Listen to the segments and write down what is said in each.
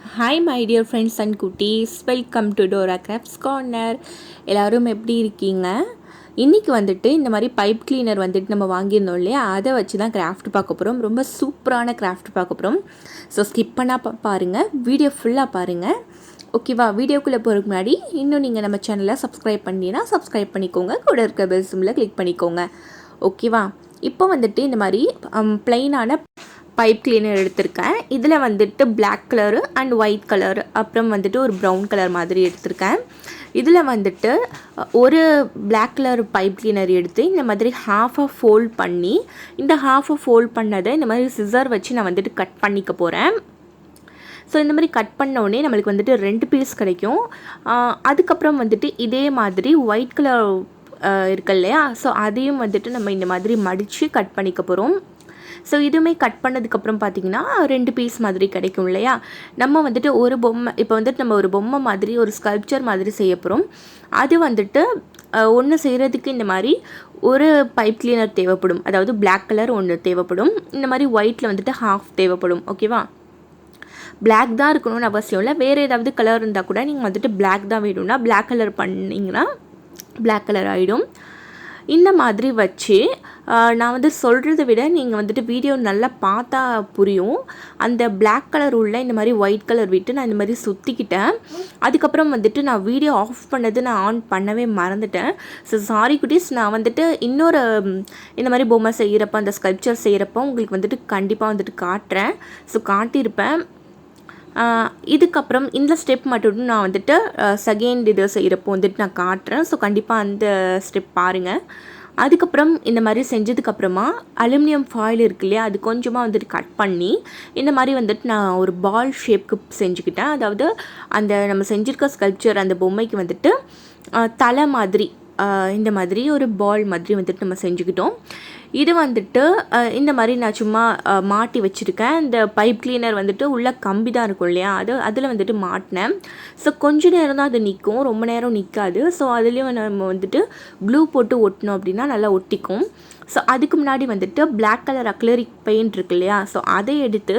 Hi my dear friends and cuties, welcome to Dora Crafts Corner. எல்லாரும் எப்படி இருக்கீங்க? இன்றைக்கி வந்துட்டு இந்த மாதிரி பைப் கிளீனர் வந்துட்டு நம்ம வாங்கியிருந்தோம் இல்லையா, அதை வச்சு தான் கிராஃப்ட் பார்க்க போகிறோம். ரொம்ப சூப்பரான கிராஃப்ட் பார்க்க போகிறோம். ஸோ ஸ்கிப் பண்ணால் பாருங்கள், வீடியோ ஃபுல்லாக பாருங்கள். ஓகேவா? வீடியோக்குள்ளே போகிறதுக்கு முன்னாடி இன்னும் நீங்கள் நம்ம சேனலை சப்ஸ்கிரைப் பண்ணினா சப்ஸ்கிரைப் பண்ணிக்கோங்க, கூட இருக்க பெல் சிம்பிளை கிளிக் பண்ணிக்கோங்க. ஓகேவா? இப்போ வந்துட்டு இந்த மாதிரி ப்ளைனான பைப் கிளீனர் எடுத்திருக்கேன். இதில் வந்துட்டு black colour and white colour, அப்புறம் வந்துட்டு ஒரு ப்ரௌன் கலர் மாதிரி எடுத்திருக்கேன். இதில் வந்துட்டு ஒரு பிளாக் கலர் பைப் கிளீனர் எடுத்து இந்த மாதிரி ஹாஃபாக ஃபோல்ட் பண்ணி, இந்த ஹாஃபாக ஃபோல்ட் பண்ணதை இந்த மாதிரி சிசர் வச்சு நான் வந்துட்டு கட் பண்ணிக்க போகிறேன். ஸோ இந்த மாதிரி கட் பண்ணோடனே நம்மளுக்கு வந்துட்டு 2 பீஸ் கிடைக்கும். அதுக்கப்புறம் வந்துட்டு இதே மாதிரி ஒயிட் கலர் இருக்கு இல்லையா, ஸோ அதையும் வந்துட்டு நம்ம இந்த மாதிரி மடித்து கட் பண்ணிக்க போகிறோம். ஸோ இதுவுமே கட் பண்ணதுக்கப்புறம் பார்த்திங்கன்னா 2 பீஸ் மாதிரி கிடைக்கும் இல்லையா. நம்ம வந்துட்டு ஒரு பொம்மை, இப்போ வந்துட்டு நம்ம ஒரு பொம்மை மாதிரி ஒரு ஸ்கல்ப்சர் மாதிரி செய்ய போகிறோம். அது வந்துட்டு ஒன்று செய்கிறதுக்கு இந்த மாதிரி ஒரு பைப் கிளீனர் தேவைப்படும். அதாவது பிளாக் கலர் ஒன்று தேவைப்படும், இந்த மாதிரி ஒயிட்டில் வந்துட்டு ஹாஃப் தேவைப்படும். ஓகேவா? பிளாக் தான் இருக்கணும்னு அவசியம் இல்லை, வேறு ஏதாவது கலர் இருந்தால் கூட நீங்கள் வந்துட்டு பிளாக் தான் வேணும்னா பிளாக் கலர் பண்ணிங்கன்னா பிளாக் கலர் ஆகிடும். இந்த மாதிரி வச்சு நான் வந்து சொல்கிறத விட நீங்கள் வந்துட்டு வீடியோ நல்லா பார்த்தா புரியும். அந்த பிளாக் கலர் உள்ள இந்த மாதிரி ஒயிட் கலர் விட்டு நான் இந்த மாதிரி சுற்றிக்கிட்டேன். அதுக்கப்புறம் வந்துட்டு நான் வீடியோ ஆஃப் பண்ணது நான் ஆன் பண்ணவே மறந்துட்டேன். ஸோ சாரி குட்டீஸ். நான் வந்துட்டு இன்னொரு இந்த மாதிரி பொம்மை செய்கிறப்ப, அந்த ஸ்கல்ப்சர் செய்கிறப்போ உங்களுக்கு வந்துட்டு கண்டிப்பாக வந்துட்டு காட்டுறேன். ஸோ காட்டியிருப்பேன். இதுக்கப்புறம் இந்த ஸ்டெப் மட்டும் நான் வந்துட்டு செகண்ட் இது செய்கிறப்போ வந்துட்டு நான் காட்டுறேன். ஸோ கண்டிப்பாக அந்த ஸ்டெப் பாருங்கள். அதுக்கப்புறம் இந்த மாதிரி செஞ்சதுக்கப்புறமா அலுமினியம் ஃபாயில் இருக்கு இல்லையா, அது கொஞ்சமாக வந்துட்டு கட் பண்ணி இந்த மாதிரி வந்துட்டு நான் ஒரு பால் ஷேப்க்கு செஞ்சுக்கிட்டேன். அதாவது அந்த நம்ம செஞ்சுருக்க ஸ்கல்ப்சர் அந்த பொம்மைக்கு வந்துட்டு தலை மாதிரி இந்த மாதிரி ஒரு பால் மாதிரி வந்துட்டு நம்ம செஞ்சுக்கிட்டோம். இது வந்துட்டு இந்த மாதிரி நான் சும்மா மாட்டி வச்சுருக்கேன். இந்த பைப் கிளீனர் வந்துட்டு உள்ள கம்பி தான் இருக்கும் இல்லையா, அதில் வந்துட்டு மாட்டினேன். ஸோ கொஞ்ச நேரம் தான் அது நிற்கும், ரொம்ப நேரம் நிற்காது. ஸோ அதுலேயும் நம்ம வந்துட்டு க்ளூ போட்டு ஒட்டினோம் அப்படின்னா நல்லா ஒட்டிக்கும். ஸோ அதுக்கு முன்னாடி வந்துட்டு பிளாக் கலர் அக்லரிக் பெயிண்ட் இருக்கு இல்லையா, ஸோ அதை எடுத்து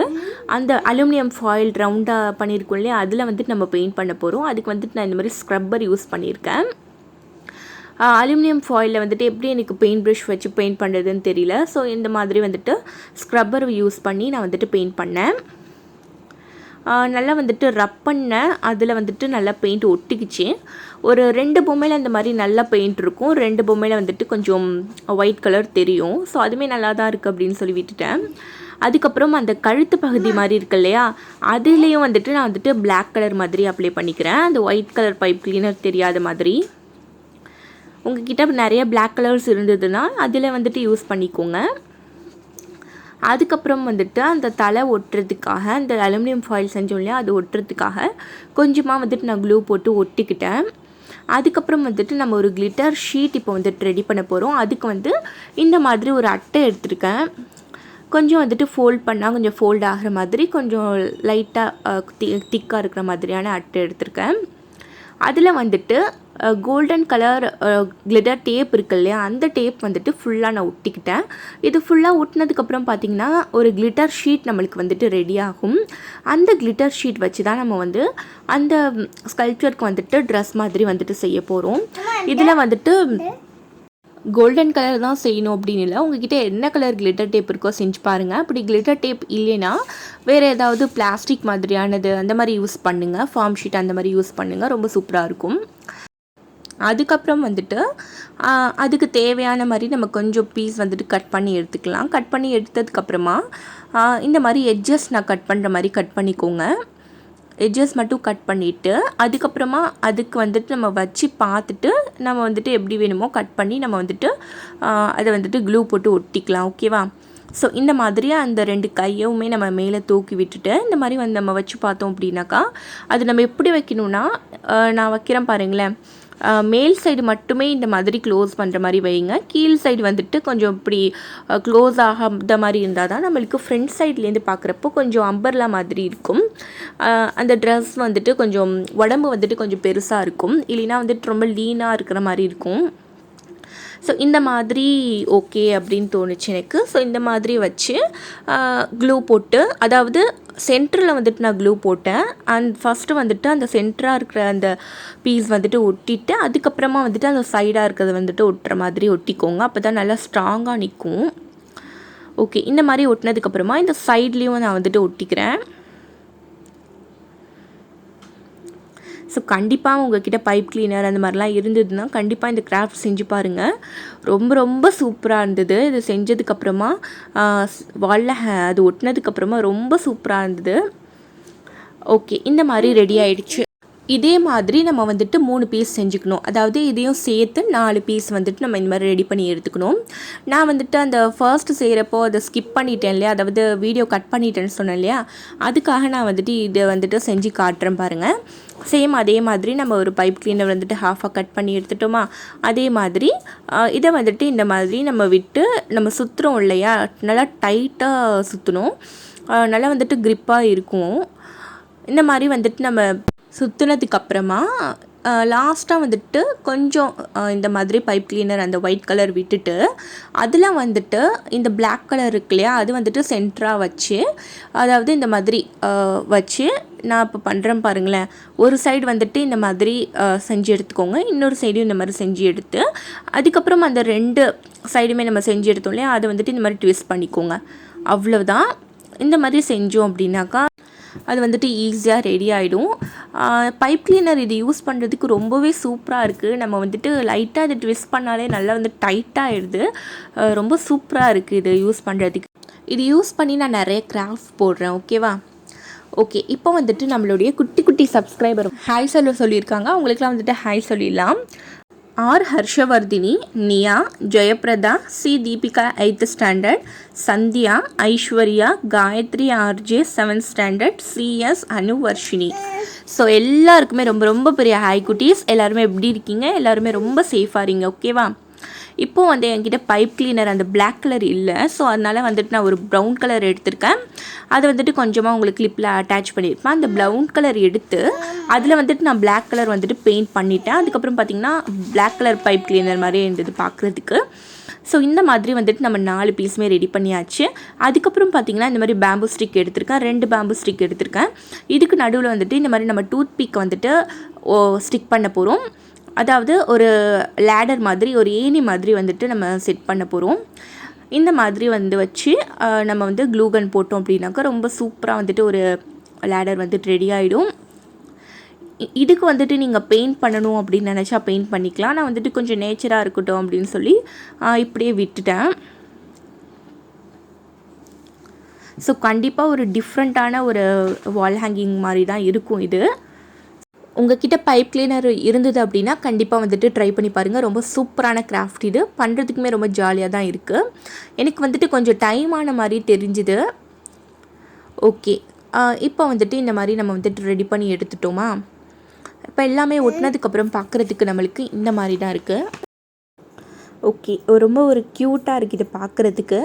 அந்த அலுமினியம் ஃபாயில் ரவுண்டாக பண்ணியிருக்கோம் இல்லையா, அதில் வந்துட்டு நம்ம பெயிண்ட் பண்ண போகிறோம். அதுக்கு வந்துட்டு நான் இந்த மாதிரி ஸ்க்ரப்பர் யூஸ் பண்ணியிருக்கேன். அலுமினியம் ஃபாயிலில் வந்துட்டு எப்படி எனக்கு பெயிண்ட் ப்ரஷ் வச்சு பெயிண்ட் பண்ணுறதுன்னு தெரியல. ஸோ இந்த மாதிரி வந்துட்டு ஸ்க்ரப்பர் யூஸ் பண்ணி நான் வந்துட்டு பெயிண்ட் பண்ணேன். நல்லா வந்துட்டு ரப் பண்ணேன். அதில் வந்துட்டு நல்லா பெயிண்ட் ஒட்டிக்கிச்சு. ஒரு 2 பொம்மையில் இந்த மாதிரி நல்லா பெயிண்ட் இருக்கும், 2 பொம்மையில் வந்துட்டு கொஞ்சம் ஒயிட் கலர் தெரியும். ஸோ அதுவுமே நல்லா தான் இருக்குது அப்படின்னு சொல்லி விட்டுட்டேன். அதுக்கப்புறம் அந்த கழுத்து பகுதி மாதிரி இருக்கு இல்லையா, அதுலேயும் வந்துட்டு நான் வந்துட்டு பிளாக் கலர் மாதிரி அப்ளை பண்ணிக்கிறேன். அந்த ஒயிட் கலர் பைப் கிளீனர் தெரியாத மாதிரி. உங்கள்கிட்ட நிறைய பிளாக் கலர்ஸ் இருந்ததுன்னா அதில் வந்துட்டு யூஸ் பண்ணிக்கோங்க. அதுக்கப்புறம் வந்துட்டு அந்த தலை ஒட்டுறதுக்காக அந்த அலுமினியம் ஃபாயில் செஞ்சோம் இல்லையா, அது ஒட்டுறதுக்காக கொஞ்சமாக வந்துட்டு நான் க்ளூ போட்டு ஒட்டிக்கிட்டேன். அதுக்கப்புறம் வந்துட்டு நம்ம ஒரு கிளிட்டர் ஷீட் இப்போ வந்துட்டு ரெடி பண்ண போகிறோம். அதுக்கு வந்து இந்த மாதிரி ஒரு அட்டை எடுத்திருக்கேன். கொஞ்சம் வந்துட்டு ஃபோல்ட் பண்ணால் கொஞ்சம் ஃபோல்ட் ஆகிற மாதிரி, கொஞ்சம் லைட்டாக திக்காக இருக்கிற மாதிரியான அட்டை எடுத்திருக்கேன். அதில் வந்துட்டு கோல்டன் கலர் கிளிட்டர் டேப் இருக்கு இல்லையா, அந்த டேப் வந்துட்டு ஃபுல்லாக நான் ஒட்டிக்கிட்டேன். இது ஃபுல்லாக ஒட்டினதுக்கப்புறம் பார்த்திங்கன்னா ஒரு கிளிட்டர் ஷீட் நம்மளுக்கு வந்துட்டு ரெடி ஆகும். அந்த கிளிட்டர் ஷீட் வச்சு தான் நம்ம வந்து அந்த ஸ்கல்ப்சருக்கு வந்துட்டு ட்ரெஸ் மாதிரி வந்துட்டு செய்ய போகிறோம். இதில் வந்துட்டு கோல்டன் கலர் தான் செய்யணும் அப்படின்னு இல்லை, உங்ககிட்ட என்ன கலர் கிளிட்டர் டேப் இருக்கோ செஞ்சு பாருங்கள். அப்படி கிளிட்டர் டேப் இல்லைன்னா வேறு ஏதாவது பிளாஸ்டிக் மாதிரியானது அந்த மாதிரி யூஸ் பண்ணுங்கள், ஃபார்ம் ஷீட் அந்த மாதிரி யூஸ் பண்ணுங்கள், ரொம்ப சூப்பராக இருக்கும். அதுக்கப்புறம் வந்துட்டு அதுக்கு தேவையான மாதிரி நம்ம கொஞ்சம் பீஸ் வந்துட்டு கட் பண்ணி எடுத்துக்கலாம். கட் பண்ணி எடுத்ததுக்கப்புறமா இந்த மாதிரி எட்ஜஸ் நான் கட் பண்ணுற மாதிரி கட் பண்ணிக்கோங்க. எட்ஜஸ் மட்டும் கட் பண்ணிவிட்டு அதுக்கப்புறமா அதுக்கு வந்துட்டு நம்ம வச்சு பார்த்துட்டு நம்ம வந்துட்டு எப்படி வேணுமோ கட் பண்ணி நம்ம வந்துட்டு அதை வந்துட்டு க்ளூ போட்டு ஒட்டிக்கலாம். ஓகேவா? ஸோ இந்த மாதிரி அந்த 2 கையுமே நம்ம மேலே தூக்கி விட்டுட்டு இந்த மாதிரி வந்து நம்ம வச்சு பார்த்தோம் அப்படின்னாக்கா, அது நம்ம எப்படி வைக்கணும்னா, நான் வைக்கிறேன் பாருங்களேன், மேல் சைடு மட்டுமே இந்த மாதிரி க்ளோஸ் பண்ணுற மாதிரி வைங்க. கீழ் சைடு வந்துட்டு கொஞ்சம் இப்படி க்ளோஸ் ஆகாத மாதிரி இருந்தால் தான் நம்மளுக்கு ஃப்ரண்ட் சைட்லேருந்து பார்க்குறப்போ கொஞ்சம் அம்பர்லா மாதிரி இருக்கும். அந்த ட்ரெஸ் வந்துட்டு கொஞ்சம் உடம்பு வந்துட்டு கொஞ்சம் பெருசாக இருக்கும், இல்லைன்னா வந்துட்டு ரொம்ப லீனாக இருக்கிற மாதிரி இருக்கும். ஸோ இந்த மாதிரி ஓகே அப்படின்னு தோணுச்சு எனக்கு. ஸோ இந்த மாதிரி வச்சு க்ளூ போட்டு, அதாவது சென்டரில் வந்துட்டு நான் க்ளூ போட்டேன். ஃபஸ்ட்டு வந்துட்டு அந்த சென்டராக இருக்கிற அந்த பீஸ் வந்துட்டு ஒட்டிட்டு அதுக்கப்புறமா வந்துட்டு அந்த சைடாக இருக்கிறது வந்துட்டு ஒட்டுற மாதிரி ஒட்டிக்கோங்க. அப்போ தான் நல்லா ஸ்ட்ராங்காக நிற்கும். ஓகே, இந்த மாதிரி ஒட்டினதுக்கப்புறமா இந்த சைட்லேயும் நான் வந்துட்டு ஒட்டிக்கிறேன். ஸோ கண்டிப்பாக உங்கள்கிட்ட பைப் கிளீனர் அந்த மாதிரிலாம் இருந்ததுன்னா கண்டிப்பாக இந்த கிராஃப்ட் செஞ்சு பாருங்கள். ரொம்ப ரொம்ப சூப்பராக இருந்தது. இது செஞ்சதுக்கப்புறமா வாலில் அது ஒட்டினதுக்கப்புறமா ரொம்ப சூப்பராக இருந்தது. ஓகே, இந்த மாதிரி ரெடி ஆகிடுச்சு. இதே மாதிரி நம்ம வந்துட்டு 3 பீஸ் செஞ்சுக்கணும். அதாவது இதையும் சேர்த்து 4 பீஸ் வந்துட்டு நம்ம இந்த மாதிரி ரெடி பண்ணி எடுத்துக்கணும். நான் வந்துட்டு அந்த ஃபர்ஸ்ட்டு செய்கிறப்போ அதை ஸ்கிப் பண்ணிட்டேன் இல்லையா, அதாவது வீடியோ கட் பண்ணிட்டேன்னு சொன்னேன் இல்லையா, அதுக்காக நான் வந்துட்டு இதை வந்துட்டு செஞ்சு காட்டுறேன் பாருங்கள். சேம் அதே மாதிரி நம்ம ஒரு பைப் கிளீனர் வந்துட்டு ஹாஃபாக கட் பண்ணி எடுத்துட்டோமா, அதே மாதிரி இதை வந்துட்டு இந்த மாதிரி நம்ம விட்டு நம்ம சுற்றுறோம் இல்லையா, நல்லா டைட்டாக சுற்றணும். நல்லா வந்துட்டு க்ரிப்பாக இருக்கும். இந்த மாதிரி வந்துட்டு நம்ம சுற்றுனதுக்கப்புறமா லாஸ்ட்டாக வந்துட்டு கொஞ்சம் இந்த மாதிரி பைப் கிளீனர் அந்த ஒயிட் கலர் விட்டுட்டு அதில் வந்துட்டு இந்த பிளாக் கலர் இருக்கு இல்லையா, அது வந்துட்டு சென்டராக வச்சு, அதாவது இந்த மாதிரி வச்சு நான் இப்போ பண்ணுறேன் பாருங்களேன். ஒரு சைடு வந்துட்டு இந்த மாதிரி செஞ்சு எடுத்துக்கோங்க, இன்னொரு சைடும் இந்த மாதிரி செஞ்சு எடுத்து அதுக்கப்புறம் அந்த 2 சைடுமே நம்ம செஞ்சு எடுத்தோம் இல்லையா, அதை வந்துட்டு இந்த மாதிரி ட்விஸ்ட் பண்ணிக்கோங்க. அவ்வளோதான். இந்த மாதிரி செஞ்சோம் அப்படின்னாக்கா அது வந்துட்டு ஈஸியாக ரெடி ஆகிடும். பைப் கிளீனர் இது யூஸ் பண்ணுறதுக்கு ரொம்பவே சூப்பராக இருக்குது. நம்ம வந்துட்டு லைட்டாக இது ட்விஸ்ட் பண்ணாலே நல்லா வந்து டைட்டாகிடுது. ரொம்ப சூப்பராக இருக்குது இது யூஸ் பண்ணுறதுக்கு. இது யூஸ் பண்ணி நான் நிறைய கிராஃப்ட் போடுறேன். ஓகேவா? ஓகே, இப்போ வந்துட்டு நம்மளுடைய குட்டி குட்டி சப்ஸ்கிரைபர் ஹாய் சொல்லியிருக்காங்க. அவங்களுக்குலாம் வந்துட்டு ஹாய் சொல்லிடலாம். R Harshavardhini, Niya, Jayaprada, C Deepika 8th standard, Sandhya, Aishwarya, Gayathri RJ 7th standard, CS, Anuvarshini. So எல்லாருக்குமே ரொம்ப ரொம்ப பெரிய ஹாய் குட்டீஸ். எல்லாருமே எப்படி இருக்கீங்க? எல்லாருமே ரொம்ப சேஃபாக இருங்க. ஓகேவா? இப்போது வந்து என்கிட்ட பைப் கிளீனர் அந்த பிளாக் கலர் இல்லை. ஸோ அதனால் வந்துட்டு நான் ஒரு ப்ரௌன் கலர் எடுத்திருக்கேன். அதை வந்துட்டு கொஞ்சமாக உங்களுக்கு கிளிப்பில் அட்டாச் பண்ணியிருப்பேன். அந்த ப்ரௌன் கலர் எடுத்து அதில் வந்துட்டு நான் பிளாக் கலர் வந்துட்டு பெயிண்ட் பண்ணிட்டேன். அதுக்கப்புறம் பார்த்திங்கன்னா பிளாக் கலர் பைப் கிளீனர் மாதிரியே இருந்தது பார்க்குறதுக்கு. ஸோ இந்த மாதிரி வந்துட்டு நம்ம 4 பீஸுமே ரெடி பண்ணியாச்சு. அதுக்கப்புறம் பார்த்திங்கன்னா இந்த மாதிரி பேம்பு ஸ்டிக் எடுத்திருக்கேன். 2 பேம்பு ஸ்டிக் எடுத்திருக்கேன். இதுக்கு நடுவில் வந்துட்டு இந்த மாதிரி நம்ம டூத் பிக் வந்துட்டு ஸ்டிக் பண்ண போகிறோம். அதாவது ஒரு லேடர் மாதிரி, ஒரு ஏணி மாதிரி வந்துட்டு நம்ம செட் பண்ண போகிறோம். இந்த மாதிரி வந்து வச்சு நம்ம வந்து க்ளூகன் போட்டோம் அப்படின்னாக்கா ரொம்ப சூப்பராக வந்துட்டு ஒரு லேடர் வந்துட்டு ரெடி ஆகிடும். இதுக்கு வந்துட்டு நீங்கள் பெயிண்ட் பண்ணணும் அப்படின்னு நினச்சா பெயிண்ட் பண்ணிக்கலாம். நான் வந்துட்டு கொஞ்சம் நேச்சராக இருக்கட்டும் அப்படின்னு சொல்லி இப்படியே விட்டுட்டேன். ஸோ கண்டிப்பாக ஒரு டிஃப்ரெண்ட்டான ஒரு வால் ஹேங்கிங் மாதிரி தான் இருக்கும் இது. உங்கள்கிட்ட பைப் கிளீனர் இருந்தது அப்படின்னா கண்டிப்பாக வந்துட்டு ட்ரை பண்ணி பாருங்கள். ரொம்ப சூப்பரான கிராஃப்ட் இது. பண்ணுறதுக்குமே ரொம்ப ஜாலியாக தான் இருக்குது. எனக்கு வந்துட்டு கொஞ்சம் டைமான மாதிரி தெரிஞ்சுது. ஓகே, இப்போ வந்துட்டு இந்த மாதிரி நம்ம வந்துட்டு ரெடி பண்ணி எடுத்துட்டோமா. இப்போ எல்லாமே ஒட்டினதுக்கப்புறம் பார்க்குறதுக்கு நம்மளுக்கு இந்த மாதிரி தான் இருக்குது. ஓகே, ரொம்ப ஒரு க்யூட்டாக இருக்குது இது பார்க்குறதுக்கு.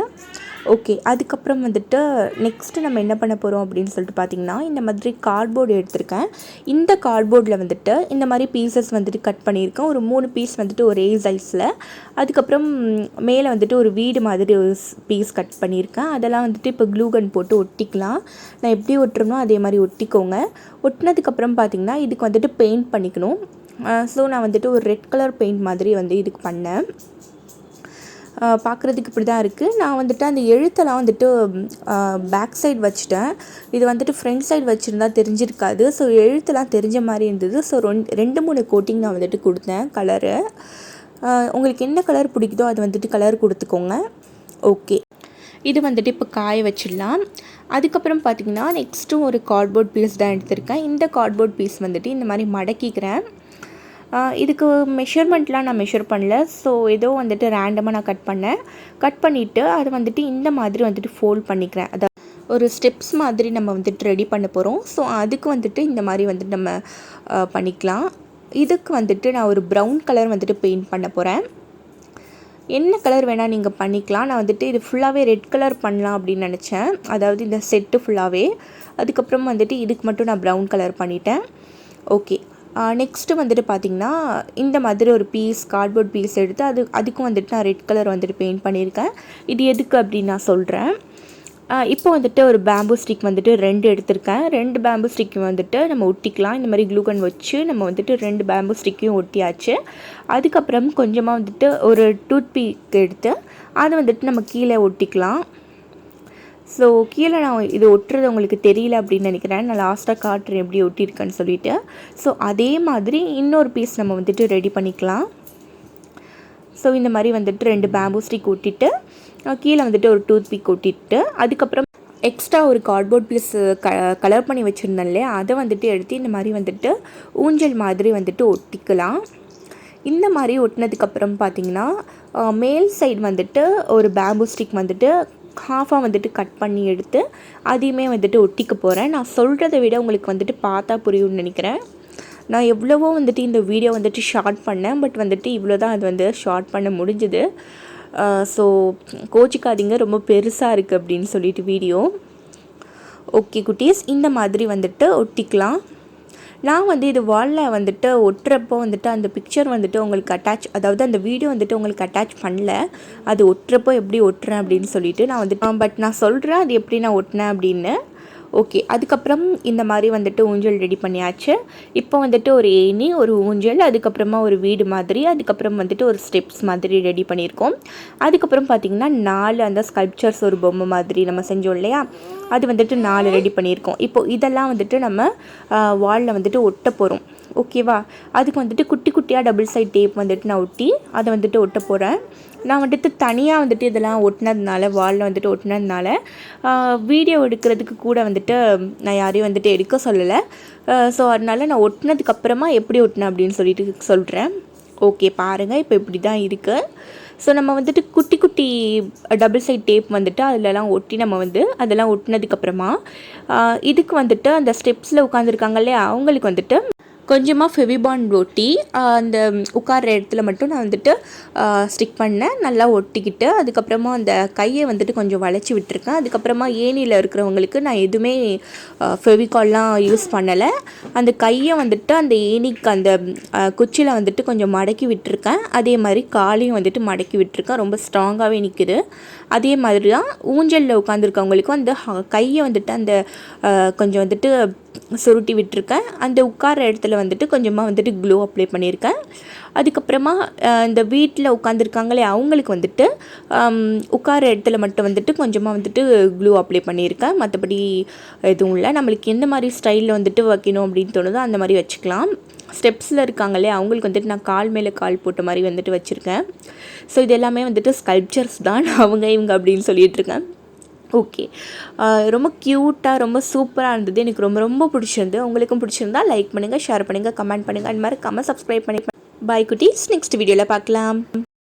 ஓகே, அதுக்கப்புறம் வந்துட்டு நெக்ஸ்ட்டு நம்ம என்ன பண்ண போகிறோம் அப்படின்னு சொல்லிட்டு பார்த்திங்கன்னா, இந்த மாதிரி கார்ட்போர்டு எடுத்திருக்கேன். இந்த கார்ட்போர்டில் வந்துட்டு இந்த மாதிரி பீசஸ் வந்துட்டு கட் பண்ணியிருக்கேன். ஒரு 3 பீஸ் வந்துட்டு ஒரே சைஸில். அதுக்கப்புறம் மேலே வந்துட்டு ஒரு வீடு மாதிரி ஒரு பீஸ் கட் பண்ணியிருக்கேன். அதெல்லாம் வந்துட்டு இப்போ க்ளூகன் போட்டு ஒட்டிக்கலாம். நான் எப்படி ஒட்டுறனோ அதே மாதிரி ஒட்டிக்கோங்க. ஒட்டினதுக்கப்புறம் பார்த்திங்கன்னா இதுக்கு வந்துட்டு பெயிண்ட் பண்ணிக்கணும். ஸோ நான் வந்துட்டு ஒரு ரெட் கலர் பெயிண்ட் மாதிரி வந்து இதுக்கு பண்ணேன். பார்க்குறதுக்கு இப்படி தான் இருக்குது. நான் வந்துட்டு அந்த எழுத்தெல்லாம் வந்துட்டு பேக் சைடு வச்சுட்டேன். இது வந்துட்டு ஃப்ரண்ட் சைடு வச்சுருந்தா தெரிஞ்சிருக்காது. ஸோ எழுத்தெல்லாம் தெரிஞ்ச மாதிரி இருந்தது. ஸோ 2-3 கோட்டிங் நான் வந்துட்டு கொடுத்தேன் கலரு. உங்களுக்கு என்ன கலர் பிடிக்குதோ அது வந்துட்டு கலர் கொடுத்துக்கோங்க. ஓகே, இது வந்துட்டு இப்போ காய வச்சிடலாம். அதுக்கப்புறம் பார்த்திங்கன்னா நெக்ஸ்ட்டும் ஒரு கார்ட்போர்ட் பீஸ் தான் எடுத்திருக்கேன். இந்த கார்ட்போர்ட் பீஸ் வந்துட்டு இந்த மாதிரி மடக்கிக்கிறேன். இதுக்கு மெஷர்மெண்ட்லாம் நான் மெஷர் பண்ணல. ஸோ ஏதோ வந்துட்டு ரேண்டமாக நான் கட் பண்ணிவிட்டு அதை வந்துட்டு இந்த மாதிரி வந்துட்டு ஃபோல்ட் பண்ணிக்கிறேன். அதாவது ஒரு ஸ்டெப்ஸ் மாதிரி நம்ம வந்துட்டு ரெடி பண்ண போகிறோம். ஸோ அதுக்கு வந்துட்டு இந்த மாதிரி வந்துட்டு நம்ம பண்ணிக்கலாம். இதுக்கு வந்துட்டு நான் ஒரு ப்ரௌன் கலர் வந்துட்டு பெயிண்ட் பண்ண போகிறேன். என்ன கலர் வேணால் நீங்கள் பண்ணிக்கலாம். நான் வந்துட்டு இது ஃபுல்லாகவே ரெட் கலர் பண்ணலாம் அப்படின்னு நினச்சேன். அதாவது இந்த செட்டு ஃபுல்லாகவே. அதுக்கப்புறம் வந்துட்டு இதுக்கு மட்டும் நான் ப்ரௌன் கலர் பண்ணிட்டேன். ஓகே, நெக்ஸ்ட்டு வந்துட்டு பார்த்திங்கன்னா இந்த மாதிரி ஒரு பீஸ் கார்ட்போர்ட் பீஸ் எடுத்து அதுக்கும் வந்துட்டு நான் ரெட் கலர் வந்துட்டு பெயிண்ட் பண்ணியிருக்கேன். இது எதுக்கு அப்படின்னு நான் சொல்கிறேன். இப்போ வந்துட்டு ஒரு பேம்பு ஸ்டிக் வந்துட்டு 2 எடுத்திருக்கேன். 2 பேம்பு ஸ்டிக் வந்துட்டு நம்ம ஒட்டிக்கலாம். இந்த மாதிரி க்ளூ கன் வச்சு நம்ம வந்துட்டு 2 பேம்பு ஸ்டிக்கையும் ஒட்டியாச்சு. அதுக்கப்புறம் கொஞ்சமாக வந்துட்டு ஒரு டூத் பீக் எடுத்து அதை வந்துட்டு நம்ம கீழே ஒட்டிக்கலாம். ஸோ கீழே நான் இது ஒட்டுறது உங்களுக்கு தெரியல அப்படின்னு நினைக்கிறேன். நான் லாஸ்ட்டாக காட்டுறேன் எப்படி ஒட்டியிருக்கேன்னு சொல்லிவிட்டு. ஸோ அதே மாதிரி இன்னொரு பீஸ் நம்ம வந்துட்டு ரெடி பண்ணிக்கலாம். ஸோ இந்த மாதிரி வந்துட்டு 2 பேம்பு ஸ்டிக் ஒட்டிட்டு கீழே வந்துட்டு ஒரு டூத் பீக் ஒட்டிட்டு அதுக்கப்புறம் எக்ஸ்ட்ரா ஒரு கார்ட்போர்ட் பீஸ் கலர் பண்ணி வச்சுருந்தேன் இல்லையா, அதை வந்துட்டு எடுத்து இந்த மாதிரி வந்துட்டு ஊஞ்சல் மாதிரி வந்துட்டு ஒட்டிக்கலாம். இந்த மாதிரி ஒட்டினதுக்கப்புறம் பார்த்திங்கன்னா மேல் சைடு வந்துட்டு ஒரு பேம்பு ஸ்டிக் வந்துட்டு ஹாஃபாக வந்துட்டு கட் பண்ணி எடுத்து அதையுமே வந்துட்டு ஒட்டிக்க போகிறேன். நான் சொல்கிறத விட உங்களுக்கு வந்துட்டு பார்த்தா புரியும்னு நினைக்கிறேன். நான் எவ்வளவோ வந்துட்டு இந்த வீடியோ வந்துட்டு ஷார்ட் பண்ணேன், பட் வந்துட்டு இவ்வளோ தான் அது வந்து ஷார்ட் பண்ண முடிஞ்சுது. ஸோ கோச்சிக்காதீங்க, ரொம்ப பெருசாக இருக்குது அப்படின்னு சொல்லிட்டு வீடியோ. ஓகே குட்டீஸ், இந்த மாதிரி வந்துட்டு ஒட்டிக்கலாம். நான் வந்து இது வாலில் வந்துட்டு ஒட்டுறப்போ வந்துட்டு அந்த பிக்சர் வந்துட்டு உங்களுக்கு அதாவது அந்த வீடியோ வந்துட்டு உங்களுக்கு அட்டாச் பண்ணல. அது ஒட்டுறப்போ எப்படி ஒட்டுறேன் அப்படின்னு சொல்லிட்டு நான் வந்துட்டு பட் நான் சொல்கிறேன் அது எப்படி நான் ஒட்டினேன் அப்படின்னு. ஓகே, அதுக்கப்புறம் இந்த மாதிரி வந்துட்டு ஊஞ்சல் ரெடி பண்ணியாச்சு. இப்போ வந்துட்டு ஒரு ஏணி, ஒரு ஊஞ்சல், அதுக்கப்புறமா ஒரு வீடு மாதிரி, அதுக்கப்புறம் வந்துட்டு ஒரு ஸ்டெப்ஸ் மாதிரி ரெடி பண்ணியிருக்கோம். அதுக்கப்புறம் பார்த்திங்கன்னா 4 அந்த ஸ்கல்ப்சர்ஸ் ஒரு பொம்மை மாதிரி நம்ம செஞ்சோம் இல்லையா, அது வந்துட்டு 4 ரெடி பண்ணியிருக்கோம். இப்போது இதெல்லாம் வந்துட்டு நம்ம வாலில் வந்துட்டு ஒட்ட போகிறோம். ஓகேவா, அதுக்கு வந்துட்டு குட்டி குட்டியாக டபுள் சைட் டேப் வந்துட்டு நான் ஒட்டி அதை வந்துட்டு ஒட்ட போகிறேன். நான் வந்துட்டு தனியாக வந்துட்டு இதெல்லாம் ஒட்டினதுனால, வாலில் வந்துட்டு ஒட்டினதுனால வீடியோ எடுக்கிறதுக்கு கூட வந்துட்டு நான் யாரையும் வந்துட்டு எடுக்க சொல்லலை. ஸோ அதனால் நான் ஒட்டினதுக்கப்புறமா எப்படி ஒட்டினேன் அப்படின்னு சொல்லிட்டு சொல்கிறேன். ஓகே பாருங்கள், இப்போ இப்படி தான் இருக்குது. ஸோ நம்ம வந்துட்டு குட்டி குட்டி டபுள் சைட் டேப் வந்துட்டு அதிலலாம் ஒட்டி நம்ம வந்து அதெல்லாம் ஒட்டினதுக்கப்புறமா இதுக்கு வந்துட்டு அந்த ஸ்டெப்ஸில் உட்காந்துருக்காங்க இல்லையா, அவங்களுக்கு வந்துட்டு கொஞ்சமாக ஃபெவிபாண்ட் ஒட்டி அந்த உட்கார்ற இடத்துல மட்டும் நான் வந்துட்டு ஸ்டிக் பண்ணேன். நல்லா ஒட்டிக்கிட்டு அதுக்கப்புறமா அந்த கையை வந்துட்டு கொஞ்சம் வளைச்சி விட்டுருக்கேன். அதுக்கப்புறமா ஏணியில் இருக்கிறவங்களுக்கு நான் எதுவுமே ஃபெவிகால்லாம் யூஸ் பண்ணலை. அந்த கையை வந்துட்டு அந்த ஏணிக்கு அந்த குச்சியில் வந்துட்டு கொஞ்சம் மடக்கி விட்டுருக்கேன். அதே மாதிரி காலையும் வந்துட்டு மடக்கி விட்டுருக்கேன். ரொம்ப ஸ்ட்ராங்காகவே நிற்குது. அதே மாதிரி தான் ஊஞ்சலில் உட்காந்துருக்கவங்களுக்கும் அந்த கையை வந்துட்டு அந்த கொஞ்சம் வந்துட்டு சுருட்டி விட்டுருக்கேன். அந்த உட்கார இடத்துல வந்துட்டு கொஞ்சமாக வந்துட்டு க்ளூ அப்ளை பண்ணியிருக்கேன். அதுக்கப்புறமா இந்த வீட்டில் உட்காந்துருக்காங்களே அவங்களுக்கு வந்துட்டு உட்கார இடத்துல மட்டும் வந்துட்டு கொஞ்சமாக வந்துட்டு க்ளூ அப்ளை பண்ணியிருக்கேன். மற்றபடி எதுவும் இல்லை. நம்மளுக்கு எந்த மாதிரி ஸ்டைலில் வந்துட்டு வைக்கணும் அப்படின்னு தோணுதோ அந்த மாதிரி வச்சுக்கலாம். ஸ்டெப்ஸில் இருக்காங்களே அவங்களுக்கு வந்துட்டு நான் கால் மேலே கால் போட்ட மாதிரி வந்துட்டு வச்சுருக்கேன். ஸோ இது எல்லாமே வந்துட்டு ஸ்கல்ப்சர்ஸ் தான், அவங்க இவங்க அப்படின்னு சொல்லிகிட்ருக்கேன். ஓகே, ரொம்ப க்யூட்டாக ரொம்ப சூப்பராக இருந்தது. எனக்கு ரொம்ப ரொம்ப பிடிச்சிருந்து. உங்களுக்கும் பிடிச்சிருந்தா லைக் பண்ணுங்கள், ஷேர் பண்ணுங்கள், கமெண்ட் பண்ணுங்கள், அது மாதிரி சப்ஸ்கிரைப் பண்ணி. பாய் குட்டீஸ், நெக்ஸ்ட் வீடியோவில் பார்க்கலாம்.